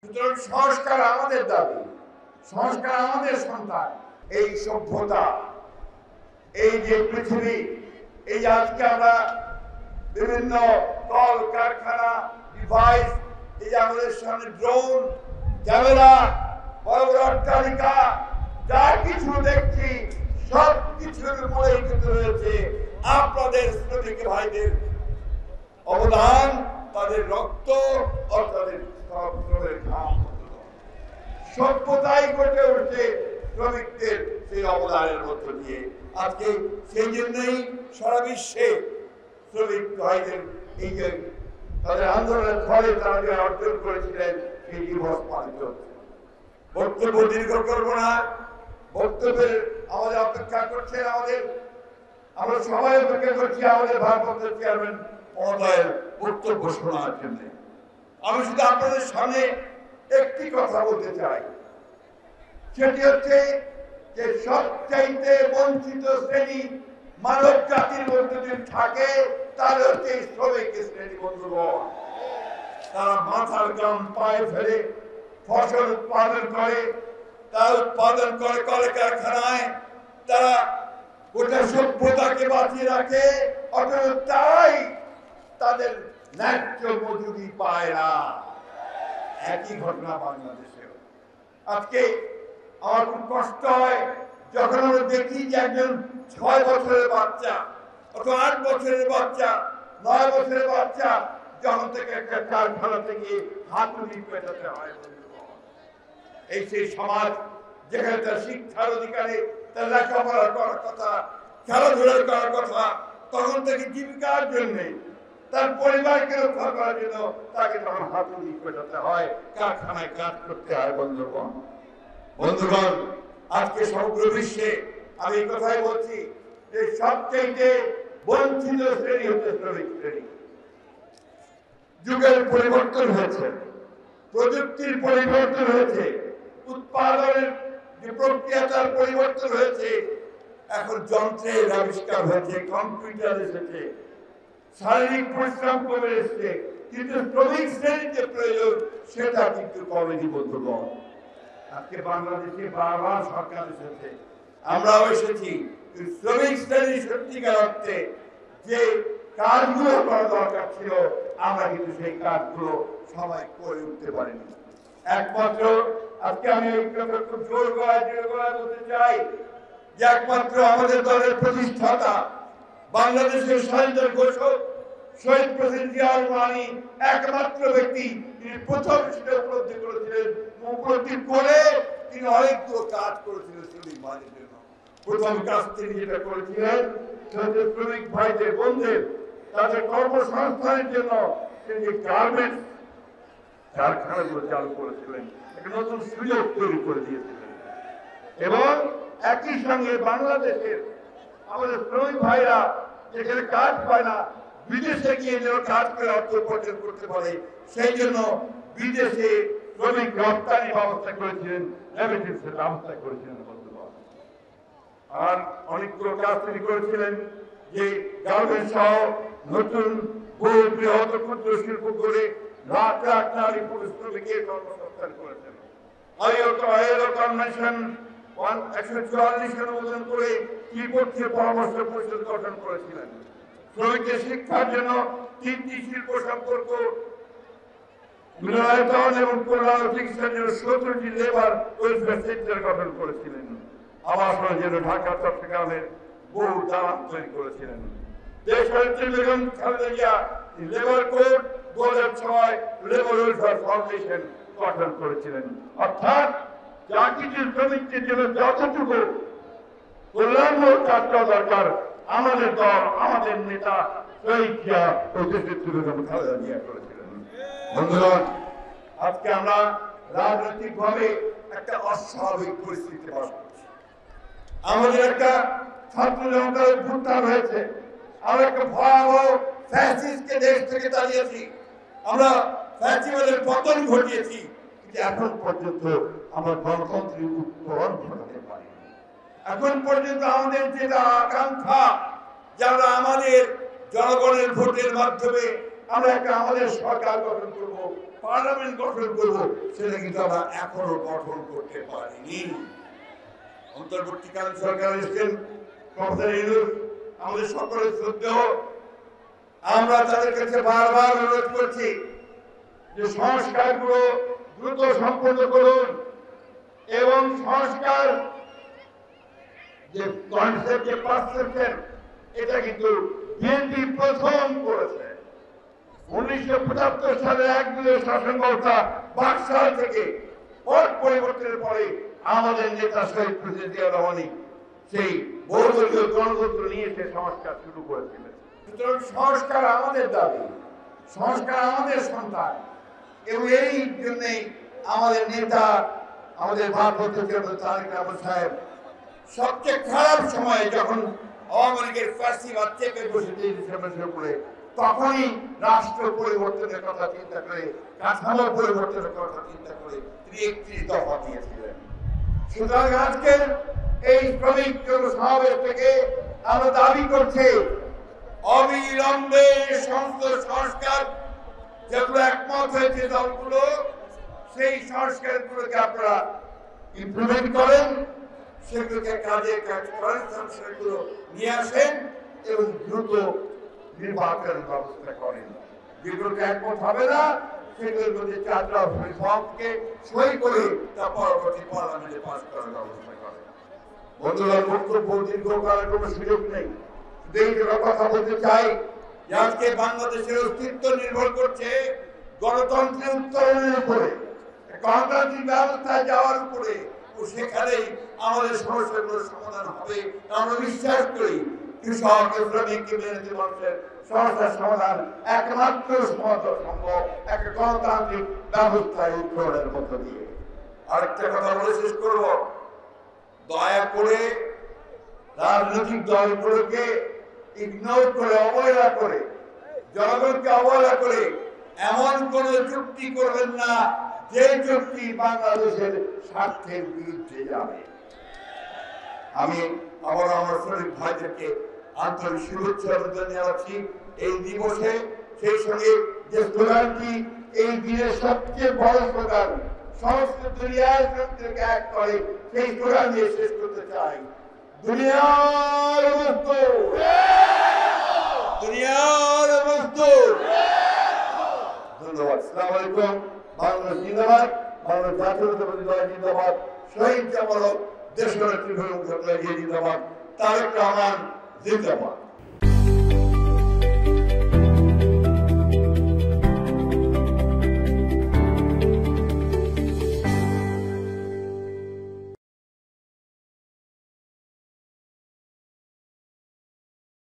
সুতরাং সংস্কার আমাদের দাবি, সংস্কার আমাদের সন্তান। এই সভ্যতা, এই যে পৃথিবী, এই যে আজকে আমরা বিভিন্ন কল কারখানা, ডিভাইস, এই যে আমাদের সামনে ড্রোন, ক্যামেরা, বড় বড় অট্টালিকা, যা কিছু দেখছি সব কিছুর মূলে কিন্তু রয়েছে আপনাদের শ্রমিক ভাইদের অবদান, তাদের রক্ত ও তাদের ঘাম। সভ্যতাই গড়ে উঠছে শ্রমিকদের সেই অবদানের মধ্য দিয়ে। আজকে সেই জন্যই সারা বিশ্বে শ্রমিক ভাইদের এই যে তাদের আন্দোলনের ফলে তারা যে অর্জন করেছিলেন সেই দিবস পালিত হচ্ছে। বক্তব্য দীর্ঘ করবো না, বক্তব্যের আমাদের অপেক্ষা করছেন আমরা সবাই অপেক্ষা করছি আমাদের ভারপ্রাপ্ত চেয়ারম্যান মহোদয়ের বক্তব্য শোনার জন্য। আমি শুধু আপনাদের সামনে একটি কথা বলতে চাই, সেটি হচ্ছে যে সবচাইতে বঞ্চিত শ্রেণী মানব জাতির মধ্যে যদি থাকে তাহলে হচ্ছে এই শ্রমিক শ্রেণী। বন্ধুগণ, তারা মাথার ঘাম পায়ে ফেলে ফসল উৎপাদন করে, তারা উৎপাদন করে কলকারখানায়, তারা গোটা সভ্যতাকে বাঁচিয়ে রাখে, অথচ তারাই তাদের ন্যায্য মজুরি পায় না। একই ঘটনা বাংলাদেশে। আজকে আমার খুব কষ্ট হয় যখন আমরা দেখি যে একজন 6 বছরের বাচ্চা অথবা 8 বছরের বাচ্চা, 9 বছরের বাচ্চা যখন থেকে একটা কারখানাতে গিয়ে হাতুড়ি পেটাতে হয়। এই সেই সমাজ যেখানে তার শিক্ষার অধিকারে, তার লেখাপড়া করার কথা, খেলাধুলা করার কথা, তখন থেকে জীবিকার জন্যে, তার পরিবারকে রক্ষা করার জন্য তাকে তখন হাতুড়ি পেটাতে হয়, কারখানায় কাজ করতে হয়। বন্ধুগণ, আজকে সমগ্র বিশ্বে আমি এই কথাই বলছি যে সবচেয়ে বঞ্চিত শ্রেণী হচ্ছে শ্রমিক শ্রেণী। যুগের পরিবর্তন হয়েছে, প্রযুক্তির পরিবর্তন হয়েছে, উৎপাদনের যে প্রক্রিয়া তার পরিবর্তন হয়েছে, এখন যন্ত্রের আবিষ্কার হয়েছে, কম্পিউটার এসেছে, শারীরিক পরিশ্রম কমে এসেছে, কিন্তু শ্রমিক শ্রেণীর যে প্রয়োজন সেটা কিন্তু কমেনি। বন্ধুগণ, আজকে বাংলাদেশে বারবার সরকার এসেছে, আমরাও এসেছি, শ্রমিক শ্রেণীর সত্যিকার অর্থে যে কাজগুলো করা দরকার ছিল আমরা কিন্তু সেই কাজগুলো সবাই করে উঠতে পারিনি। একমাত্র আজকে আমি এই কথা খুব জোর গলায় বলতে চাই যে একমাত্র আমাদের দলের প্রতিষ্ঠাতা, বাংলাদেশের স্বাধীনতার ঘোষক শহীদ প্রেসিডেন্ট জিয়াউর রহমান একমাত্র ব্যক্তি, তিনি প্রথম সেটা উপলব্ধি করেছিলেন, উপলব্ধি করে তিনি অনেকগুলো কাজ করেছিলেন শ্রমিক ভাইদের জন্য। প্রথম কাজ তিনি যেটা করেছিলেন শ্রমিক ভাইদের বন্ধুদের তাদের কর্মসংস্থানের জন্য তিনি যে গার্মেন্টস কারখানাগুলো চালু করেছিলেন, একটা নতুন সুযোগ তৈরি করে দিয়েছিলেন। এবং একই সঙ্গে বাংলাদেশের আমাদের শ্রমিক ভাইরা যেখানে কাজ পায় না, বিদেশে গিয়ে যেন কাজ করে অর্থ উপার্জন করতে পারে, সেই জন্য বিদেশে শ্রমিক রপ্তানি ব্যবস্থা করেছিলেন, রেমিটেন্সের ব্যবস্থা করেছিলেন। আর অনেকগুলো কাজ তিনি করেছিলেন যে গার্মেন্টস সহ নতুন বহু বৃহৎ ক্ষুদ্র শিল্প করে লাখ লাখ নারী পুরুষ শ্রমিকের কর্মসংস্থান করেছেন। আইএলও কনভেনশন 144 অনুমোদন করে ত্রিপক্ষীয় পরামর্শ পরিষদ গঠন করেছিলেন। শ্রমিকদের শিক্ষার জন্য 3টি শিল্প সম্পর্ক মিলনায়তন এবং কল্যাণ চিকিৎসার জন্য 17টি লেবার ওয়েলফেয়ার সেন্টার গঠন করেছিলেন। আবাসনের জন্য ঢাকা চট্টগ্রামের বহু দালান তৈরি করেছিলেন। দেশনেত্রী Begum Khaleda Zia labour code 2006 labour welfare foundation গঠন করেছিলেন। অর্থাৎ যা কিছু শ্রমিকদের জন্য যতটুকু কল্যাণমূলক কাজ করা দরকার, আমাদের দল, আমাদের নেতা শহীদ জিয়া ও দেশনেত্রী বেগম খালেদা জিয়া করেছিলেন। বন্ধুগণ, আজকে আমরা রাজনৈতিকভাবে একটা অস্বাভাবিক পরিস্থিতি বাস করছি। আমাদের একটা ছাত্র জনতার অভ্যুত্থান হয়েছে, আমরা একটা ভয়াবহ ফ্যাসিস্টকে দেশ থেকে তাড়িয়েছি, আমরা ফ্যাসিবাদের পতন ঘটিয়েছি, কিন্তু এখন পর্যন্ত আমরা গণতন্ত্রের উত্তরণ ঘটাতে পারি। এখন পর্যন্ত আমাদের যেটা আকাঙ্ক্ষা, যারা আমাদের জনগণের ভোটের মাধ্যমে আমরা একটা আমাদের সরকার গঠন করবো, পার্লামেন্ট গঠন করব, সেটা কিন্তু আমরা এখনো গঠন করতে পারিনি। অন্তর্বর্তীকালীন সরকার এসেছেন প্রফেসর ইউনূস, আমাদের সকলের শ্রদ্ধেয়, আমরা তাদের কাছে বারবার অনুরোধ করছি যে সংস্কারগুলো দ্রুত সম্পন্ন করুন এবং সংস্কার যে কনসেপ্ট, যে পারসেপশন, এটা কিন্তু বিএনপি প্রথম করেছে। 1975 সালে একদলীয় শাসন ব্যবস্থা বাকশাল থেকে পট পরিবর্তনের পরে আমাদের নেতা শহীদ প্রেসিডেন্ট জিয়া রহমানি সেই বহুদলীয় গণতন্ত্র নিয়ে সে সংস্কার শুরু করেছিলেন। সুতরাং সংস্কার আমাদের দাবি, সংস্কার আমাদের সন্তান, এবং এই জন্যই আমাদের নেতা, আমাদের ভারপ্রাপ্ত চেয়ারম্যান তারেক রহমান সাহেব সবচেয়ে খারাপ সময়ে যখন আওয়ামী লীগের ফ্যাসিবাদ চেপে বসেছে ডিসেম্বরের উপরে, তখনই রাষ্ট্র পরিবর্তনের কথা চিন্তা করে, কাঠামো পরিবর্তনের কথা চিন্তা করে তিনি 31 দফা দিয়েছিলেন। সুতরাং আজকের এই শ্রমিক সমাবেশ থেকে আমরা দাবি করছি অবিলম্বে সংসদ সংস্কার যেগুলো একমত হয়েছে দলগুলো, সেই সংস্কারগুলোকে আপনারা ইমপ্লিমেন্ট করেন, সেগুলোকে কাজে কাজ করেন, সংস্কারগুলো নিয়ে আসেন এবং দ্রুত নির্বাচনের ব্যবস্থা করেন। যেগুলোকে একমত হবে না সেগুলোর মধ্যে চারটা রিফর্মকে সই করে তা পরবর্তী পার্লামেন্টে পাস করার ব্যবস্থা করেন। বন্ধুরা, বক্তব্য দীর্ঘ করার কোনো সুযোগ নেই, এই কথা বলতে চাই যে আজকে বাংলাদেশের অস্তিত্ব নির্ভর করছে গণতন্ত্রের উত্তরণের উপরে, গণতান্ত্রিক ব্যবস্থায় যাওয়ার উপরে, ও সেখানেই আমাদের সমস্যাগুলোর সমাধান হবে। আমরা বিশ্বাস করি কৃষক, শ্রমিক, মেহনতি মানুষের সমস্যার সমাধান একমাত্র সম্ভব একটা গণতান্ত্রিক ব্যবস্থায় উত্তরণের মধ্য দিয়ে। আরেকটা কথা বলে শেষ করব, দয়া করে রাজনৈতিক দলগুলোকে ইগনোর করে, অবহেলা করে, জনগণকে অবহেলা করে এমন কোন চুক্তি করবেন না যে চুক্তি বাংলাদেশের স্বার্থের বিরুদ্ধে যাবে। আমি আবার আমার শ্রমিক ভাইদেরকে আন্তরিক শুভেচ্ছা জানাচ্ছি এই দিবসে। সেই সঙ্গে যে স্লোগানটি এই দিনের সবচেয়ে বড় স্লোগান, সমস্ত দুনিয়ার শক্তিকে এক করে, সেই স্লোগান দিয়ে শেষ করতে চাই, দুনিয়ার মজদুর, দুনিয়ার মজদুর। ধন্যবাদ। আসসালামু আলাইকুম। বাংলাদেশ জিন্দাবাদ, বাংলাদেশ জাতীয়তাবাদী দল জিন্দাবাদ, শহীদ জামানত দেশনেত্রী বেগম খালেদা জিয়া জিন্দাবাদ, তারেক রহমান জিন্দাবাদ।